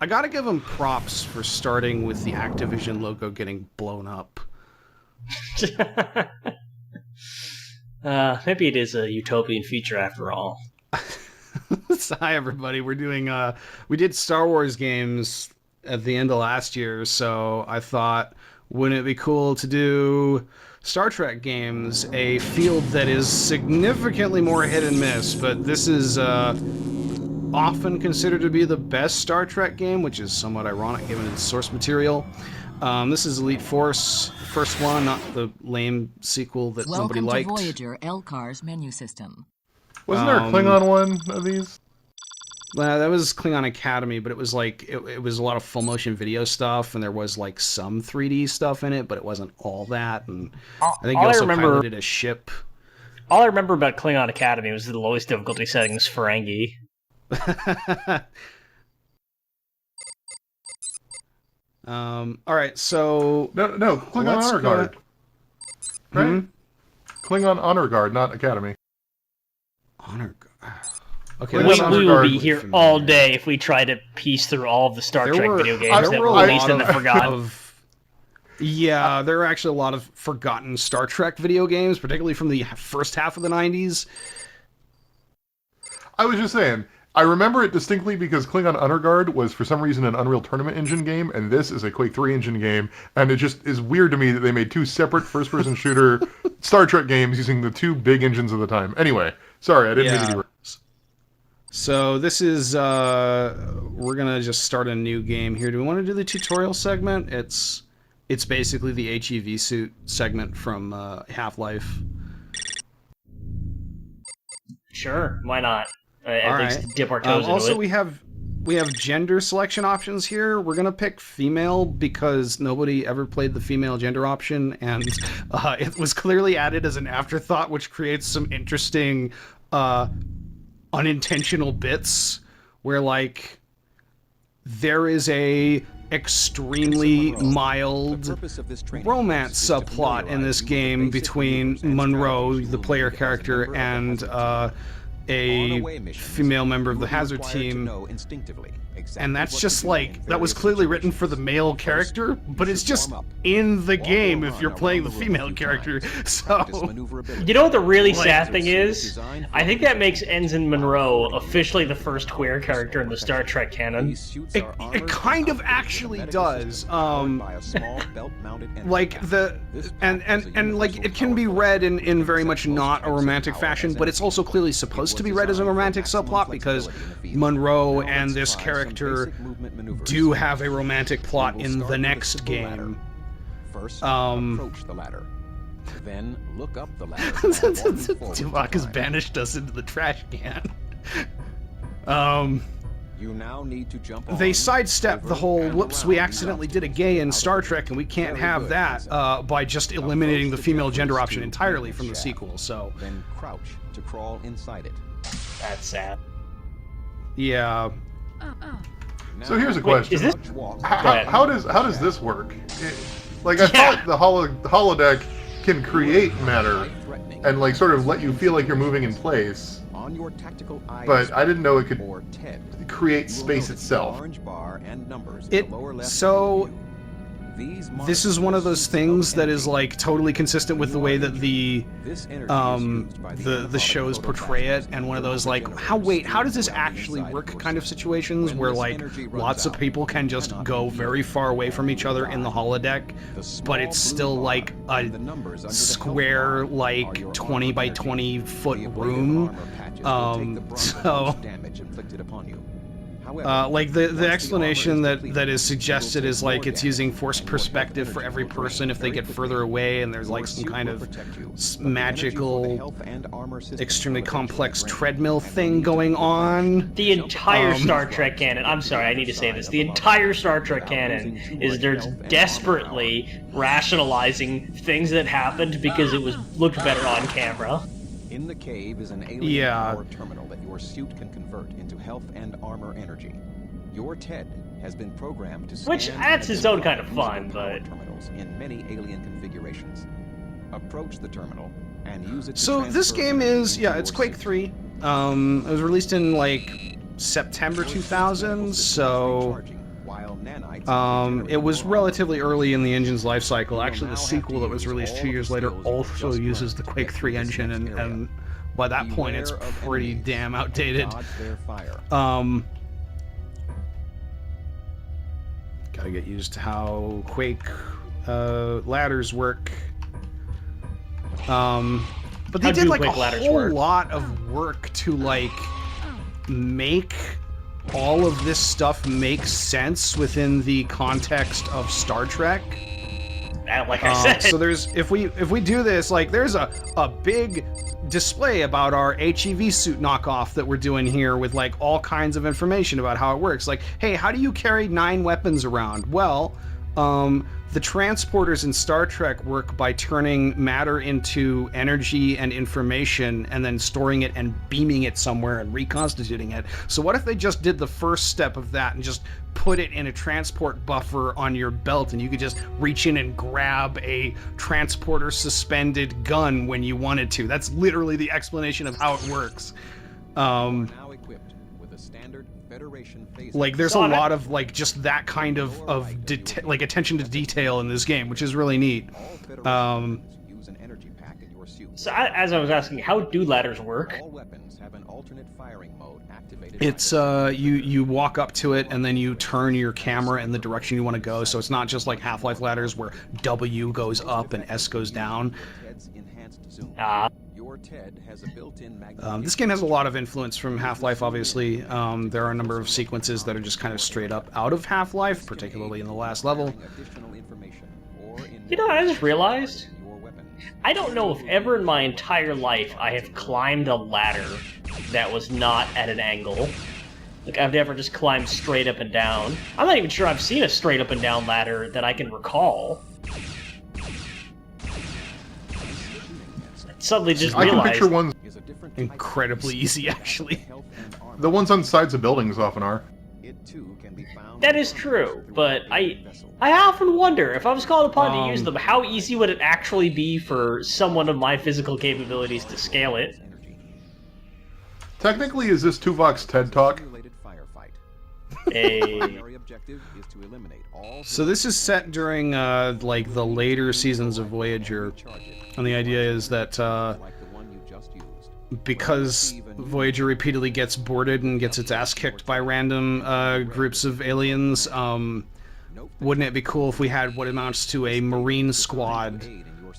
I gotta give them props for starting with the Activision logo getting blown up. Maybe it is a utopian future after all. So, hi everybody, we're doing we did Star Wars games at the end of last year, so I thought, wouldn't it be cool to do Star Trek games, a field that is significantly more hit and miss, but this is often considered to be the best Star Trek game, which is somewhat ironic given its source material. This is Elite Force, first one, not the lame sequel that nobody liked. Welcome to Voyager LCAR's menu system. Wasn't there a Klingon one of these? Well, that was Klingon Academy, but it was like it was a lot of full motion video stuff, and there was like some 3D stuff in it, but it wasn't all that. And I think you also piloted a ship. All I remember about Klingon Academy was the lowest difficulty settings, Ferengi. All right, so no, Klingon Honor Guard, right? Klingon Honor Guard, not Academy. Honor Guard. Okay, we will be here all day if we try to piece through all of the Star Trek video games that were released and forgotten. Yeah, there are actually a lot of forgotten Star Trek video games, particularly from the first half of the 90s. I was just saying, I remember it distinctly because Klingon Honor Guard was for some reason an Unreal Tournament engine game, and this is a Quake 3 engine game, and it just is weird to me that they made two separate first-person shooter Star Trek games using the two big engines of the time. Anyway, sorry, I didn't mean to do it. So this is, we're gonna just start a new game here. Do we want to do the tutorial segment? It's basically the HEV suit segment from Half-Life. Sure, why not? At least dip our toes into also, it. we have gender selection options here. We're gonna pick female because nobody ever played the female gender option, and it was clearly added as an afterthought, which creates some interesting unintentional bits where, like, there is a extremely mild romance subplot in this game between Monroe, the player character, and a female member of the Hazard team. And that's just like, that was clearly written for the male character, but it's just in the game if you're playing the female character. So, you know what the really sad thing is? I think that makes Ensign Monroe officially the first queer character in the Star Trek canon. It kind of actually does. Like and like it can be read in very much not a romantic fashion, but it's also clearly supposed to be read as a romantic subplot because Monroe and this character do have a romantic plot in the next game. First, approach the ladder. Then look up the ladder. Tuvok has banished us into the trash can. You now need to jump on. They sidestep the whole whoops, we accidentally did a gay in Star Trek and we can't have that by just eliminating the female gender option entirely from the sequel. So then crouch to crawl inside it. That's sad. Yeah. So here's a question: is this... how does this work? Like, I thought the holodeck can create matter and like sort of let you feel like you're moving in place. On your tactical eyes, but I didn't know it could create space itself. This is one of those things that is like totally consistent with the way that the shows portray it, and one of those like, how does this actually work kind of situations where like lots of people can just go very far away from each other in the holodeck, but it's still like a square, like 20 by 20 foot room. Like the explanation that is suggested is like it's using forced perspective for every person if they get further away, and there's like some kind of magical, extremely complex treadmill thing going on. The entire Star Trek canon, I'm sorry, I need to say this, the entire Star Trek canon is they're desperately rationalizing things that happened because it looked better on camera. In the cave is an alien power terminal that your suit can convert into health and armor energy. Your TED has been programmed to scan which adds its own kind of fun, but terminals in many alien configurations. Approach the terminal and use it to So this game is it's Quake 3. It was released in like September 2000, so nanites. It was relatively early in the engine's life cycle. Actually, the sequel that was released 2 years later also uses the Quake 3 engine, and by that point, it's pretty damn outdated. Gotta get used to how Quake ladders work. But they did like a whole lot of work to like make all of this stuff make sense within the context of Star Trek. Like I said, so there's if we do this, like there's a big display about our HEV suit knockoff that we're doing here with like all kinds of information about how it works. Like, hey, how do you carry 9 weapons around? Well, the transporters in Star Trek work by turning matter into energy and information and then storing it and beaming it somewhere and reconstituting it. So what if they just did the first step of that and just put it in a transport buffer on your belt and you could just reach in and grab a transporter suspended gun when you wanted to? That's literally the explanation of how it works. Now equipped with a standard Federation phase. Like there's a lot of like just that kind of like attention to detail in this game, which is really neat. Use an energy pack in your suit. So as I was asking, how do ladders work? All weapons have an alternate firing mode activated. It's you walk up to it and then you turn your camera in the direction you want to go. So it's not just like Half-Life ladders where W goes up and S goes down. Your TED has a built-in This game has a lot of influence from Half-Life, obviously. There are a number of sequences that are just kind of straight up out of Half-Life, particularly in the last level. You know, I just realized, I don't know if ever in my entire life I have climbed a ladder that was not at an angle. Like, I've never just climbed straight up and down. I'm not even sure I've seen a straight up and down ladder that I can recall. Suddenly just realized. I can picture ones incredibly easy, actually. The ones on sides of buildings often are. That is true, but I often wonder, if I was called upon to use them, how easy would it actually be for someone of my physical capabilities to scale it? Technically, is this Tuvok's TED Talk? So this is set during like the later seasons of Voyager, and the idea is that because Voyager repeatedly gets boarded and gets its ass kicked by random groups of aliens, wouldn't it be cool if we had what amounts to a Marine squad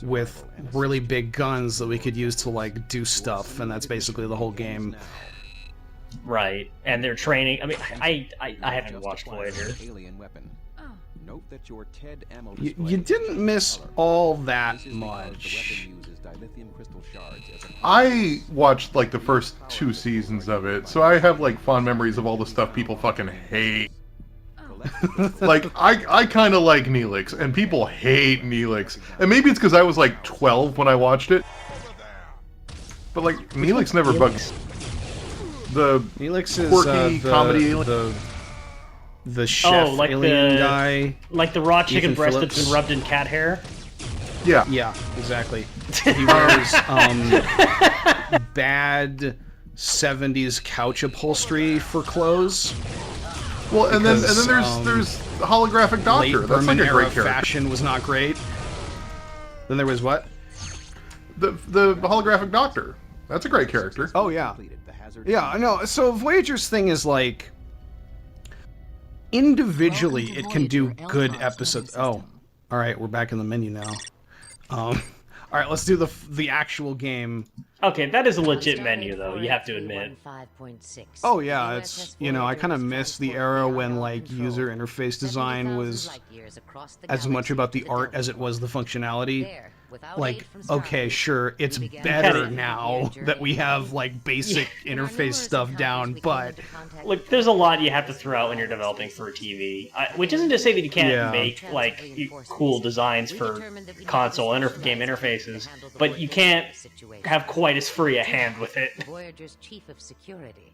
with really big guns that we could use to like do stuff, and that's basically the whole game. Right, and they're training. I mean, I haven't watched Voyager. You didn't miss all that much. I watched like the first 2 seasons of it, so I have like fond memories of all the stuff people fucking hate. Like, I kind of like Neelix, and people hate Neelix. And maybe it's because I was like 12 when I watched it. But like, Neelix never bugs. The Neelix is quirky comedy alien. The chef alien guy. Like the raw chicken breast Phillips. that's been rubbed in cat hair? Yeah. Yeah, exactly. He wears bad 70s couch upholstery for clothes. Well, and then there's the holographic doctor. That's like a great character. Fashion was not great. Then there was what? The holographic doctor. That's a great character. Oh yeah. Yeah, no. So Voyager's thing is like individually it can do good episodes. Oh, all right, we're back in the menu now. All right, let's do the actual game. Okay, that is a legit menu, though, you have to admit. Oh yeah, it's, you know, I kind of miss the era when like user interface design was as much about the art as it was the functionality. Like, okay, sure, it's better now that we have like basic interface stuff down, but look, there's a lot you have to throw out when you're developing for a TV, which isn't to say that you can't make like cool designs for console game interfaces, but you can't have quite as free a hand with it. Voyager's chief of security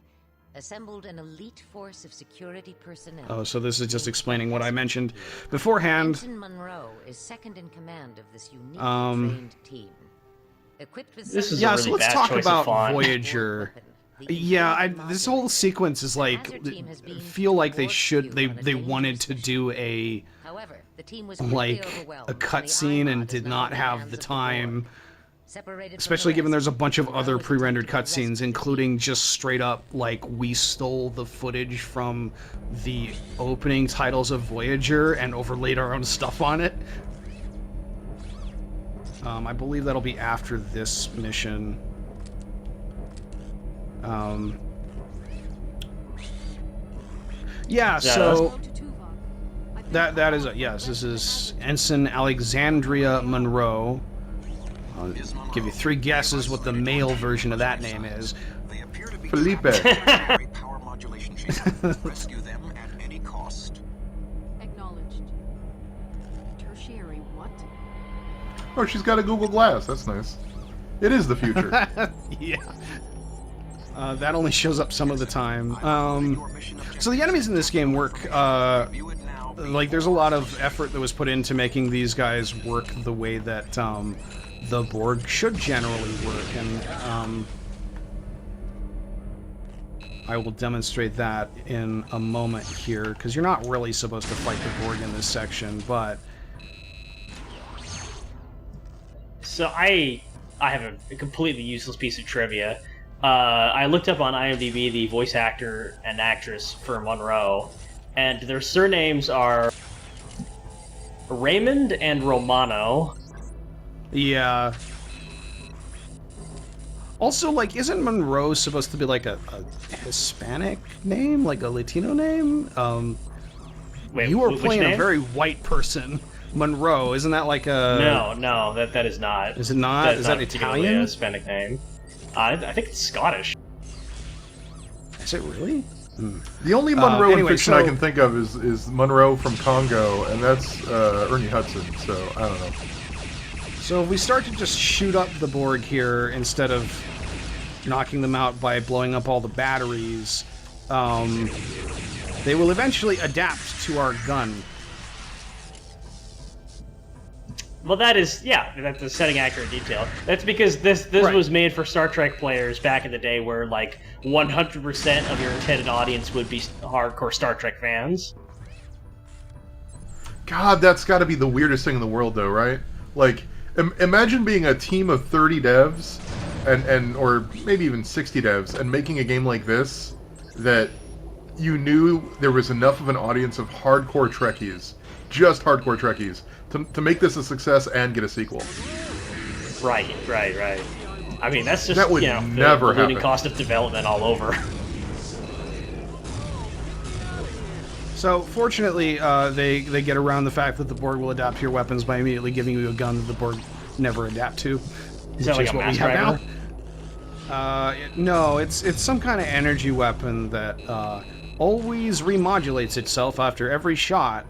assembled an elite force of security personnel. Oh, so this is just explaining what I mentioned beforehand. Ensign Monroe is second in command of this uniquely trained team. Equipped with This is yeah, a really so let's bad talk choice about of font. Voyager. Yeah, this whole sequence is like feel like they wanted to do a cutscene and did not have the time, especially given there's a bunch of other pre-rendered cutscenes, including just straight up like we stole the footage from the opening titles of Voyager and overlaid our own stuff on it. I believe that'll be after this mission. Yeah, so that is yes, this is Ensign Alexandria Monroe. I'll give you 3 guesses what the male version of that name is. Felipe. Power modulation chamber. Rescue them at any cost. Acknowledged. Tertiary what? Oh, she's got a Google Glass. That's nice. It is the future. Yeah. That only shows up some of the time. So the enemies in this game work, like there's a lot of effort that was put into making these guys work the way that the Borg should generally work, and I will demonstrate that in a moment here, because you're not really supposed to fight the Borg in this section, but... So I have a completely useless piece of trivia. I looked up on IMDb the voice actor and actress for Monroe, and their surnames are Raymond and Romano. Yeah. Also, like, isn't Monroe supposed to be like a Hispanic name, like a Latino name? Wait, you are which playing name? a very white person, Monroe. Isn't that like a? No, that is not. Is it not? Is that particularly Italian? a Hispanic name. I think it's Scottish. Is it really? The only Monroe in anyway, fiction I can think of is Monroe from Congo, and that's Ernie Hudson, so I don't know. So if we start to just shoot up the Borg here instead of knocking them out by blowing up all the batteries, they will eventually adapt to our gun. Well, that's a setting accurate detail. That's because this Right. was made for Star Trek players back in the day, where like 100% of your intended audience would be hardcore Star Trek fans. God, that's got to be the weirdest thing in the world, though, right? Like, imagine being a team of 30 devs, and or maybe even 60 devs, and making a game like this that you knew there was enough of an audience of hardcore Trekkies, just hardcore Trekkies, to make this a success and get a sequel. Right. I mean, that's just That would the never ballooning happen. cost of development all over. So, fortunately, they get around the fact that the Borg will adapt to your weapons by immediately giving you a gun that the Borg never adapt to. Is that like a mass driver? No, it's some kind of energy weapon that always remodulates itself after every shot.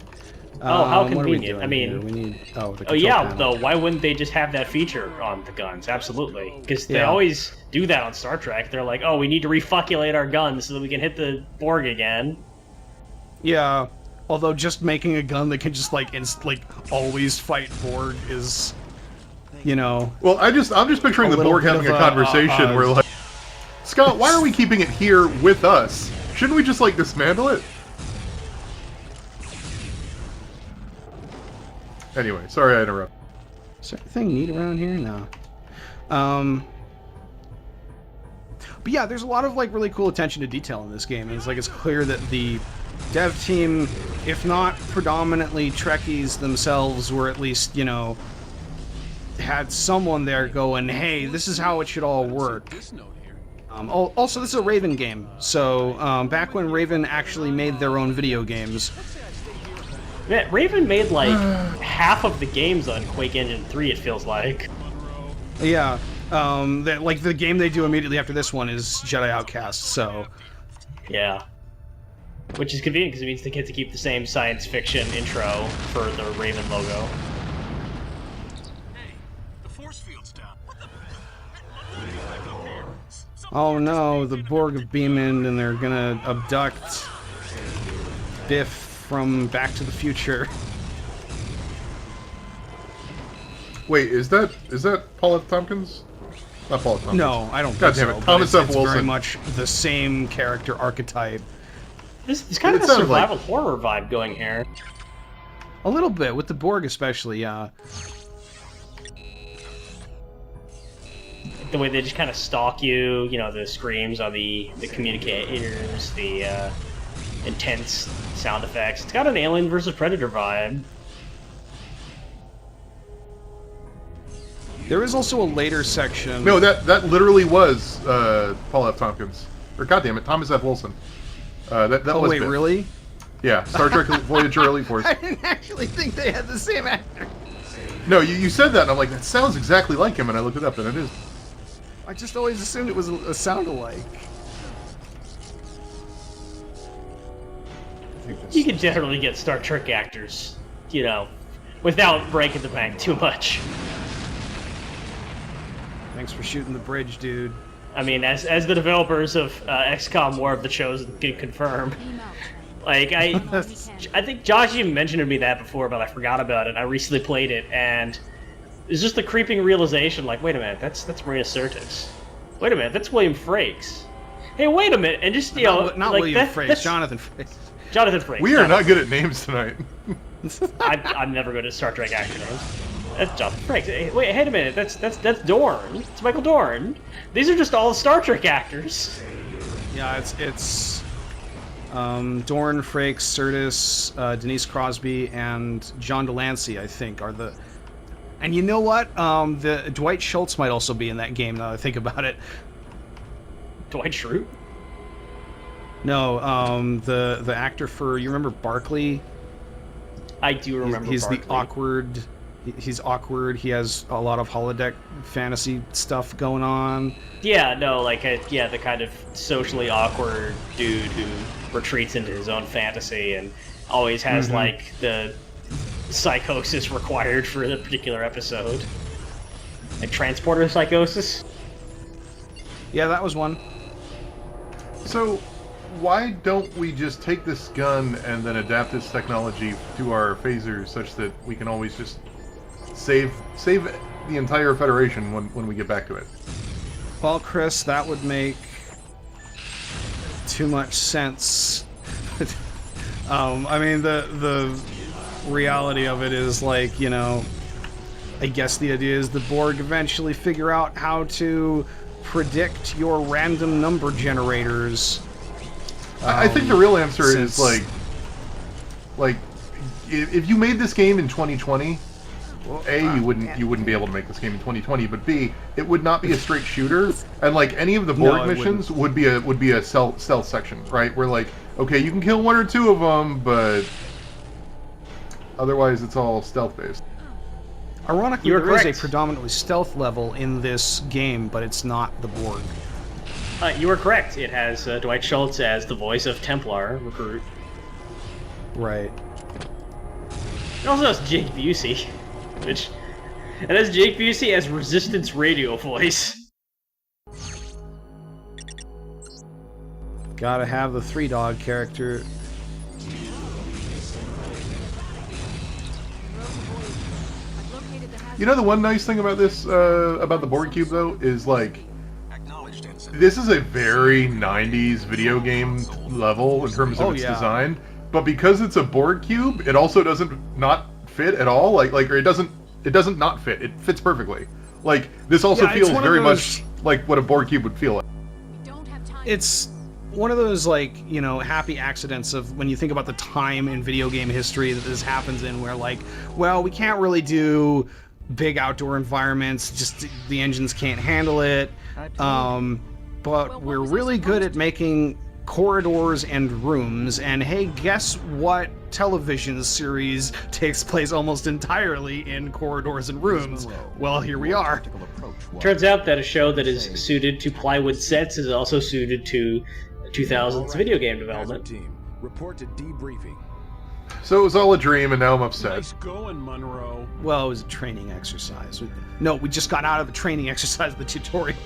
How what are we convenient. doing I mean, here? We need the Oh control yeah, panel. though. Why wouldn't they just have that feature on the guns? Absolutely, because they Yeah. always do that on Star Trek. They're like, "Oh, we need to refuculate our guns so that we can hit the Borg again." Yeah, although just making a gun that can just like always fight Borg is, you know. Well, I'm just picturing A the little Borg bit having of a a, conversation where, like, Scott, why are we keeping it here with us? Shouldn't we just, like, dismantle it? Anyway, sorry I interrupted. Is there anything neat around here? No. But yeah, there's a lot of like really cool attention to detail in this game. And it's clear that the dev team, if not predominantly Trekkies themselves, were at least, you know, had someone there going, hey, this is how it should all work. Also, this is a Raven game. So back when Raven actually made their own video games. Yeah, Raven made like half of the games on Quake Engine 3. It feels like. Yeah. That like the game they do immediately after this one is Jedi Outcast. So. Yeah. Which is convenient because it means they get to keep the same science fiction intro for the Raven logo. Hey, the force field's down. What the? Oh no, the Borg have beamed and they're gonna abduct Biff from Back to the Future. Wait, is that Paul F. Tompkins? Not Paul Tompkins. No, I don't God think damn so. it. but Thomas F. it's Wilson. very much the same character archetype. There's kind of a sounded like- survival horror vibe going here. A little bit, with the Borg especially, yeah. The way they just kind of stalk you, you know, the screams on the communicators, the intense sound effects. It's got an Alien versus Predator vibe. There is also a later section. No, that literally was Paul F. Tompkins. Or goddamn it, Thomas F. Wilson. That Oh was wait, Biff. really? Yeah, Star Trek Voyager Elite Force. I didn't actually think they had the same actor. No, you said that, and I'm like, that sounds exactly like him, and I looked it up, and it is. I just always assumed it was a sound-alike. You can generally get Star Trek actors, you know, without breaking the bank too much. Thanks for shooting the bridge, dude. I mean, as the developers of XCOM War of the Chosen can confirm, like I think Josh even mentioned to me that before, but I forgot about it. I recently played it, and it's just the creeping realization, like, wait a minute, that's Maria Sirtis. Wait a minute, that's William Frakes. Hey, wait a minute, and just, you know, Not like, William that's Frakes, Jonathan Frakes. Jonathan Frakes. We are not good at names tonight. I'm never good at Star Trek actor names. That's Jonathan Frakes. Hey, wait a minute, that's Dorn. It's Michael Dorn. These are just all Star Trek actors. Yeah, it's Dorn, Frakes, Sirtis, Denise Crosby, and John Delancey, I think, are the... And you know what? The Dwight Schultz might also be in that game, now that I think about it. Dwight Schrute? No, the actor for... You remember Barkley? I do remember He's Barkley. the awkward... He's awkward. He has a lot of holodeck fantasy stuff going on. Yeah, no, like, the kind of socially awkward dude who retreats into his own fantasy and always has, like, the psychosis required for the particular episode. Like, transporter psychosis? Yeah, that was one. So, why don't we just take this gun and then adapt this technology to our phasers such that we can always just save the entire Federation when we get back to it? Well, Chris, that would make too much sense. I mean, the reality of it is, like, you know, I guess the idea is the Borg eventually figure out how to predict your random number generators. I think the real answer is, like, if you made this game in 2020, A, you wouldn't be able to make this game in 2020, but B, it would not be a straight shooter, and like any of the Borg missions would be a stealth section, right? Where like, okay, you can kill one or two of them, but otherwise it's all stealth based. Ironically, there is a predominantly stealth level in this game, but it's not the Borg. You were correct. It has Dwight Schultz as the voice of Templar recruit. Right. It also has Jake Busey, which... It has Jake Busey as Resistance radio voice. Gotta have the 3-Dog character. You know, the one nice thing about this, about the Borg Cube, though, is, like, this is a very 90s video game level in terms of its design, but because it's a Borg Cube, it also doesn't not fit at all, or it doesn't not fit. It fits perfectly. Like, this also feels very much like what a Borg Cube would feel like. It's one of those, like, you know, happy accidents of when you think about the time in video game history that this happens in, where, like, well, we can't really do big outdoor environments, just the engines can't handle it, but we're really good at making corridors and rooms, and hey, guess what television series takes place almost entirely in corridors and rooms? Well, here we are. Turns out that a show that is suited to plywood sets is also suited to 2000s video game development. Report to debriefing. So it was all a dream, and now I'm upset. Nice going, Monroe. Well, it was a training exercise. No, we just got out of a training exercise, the tutorial.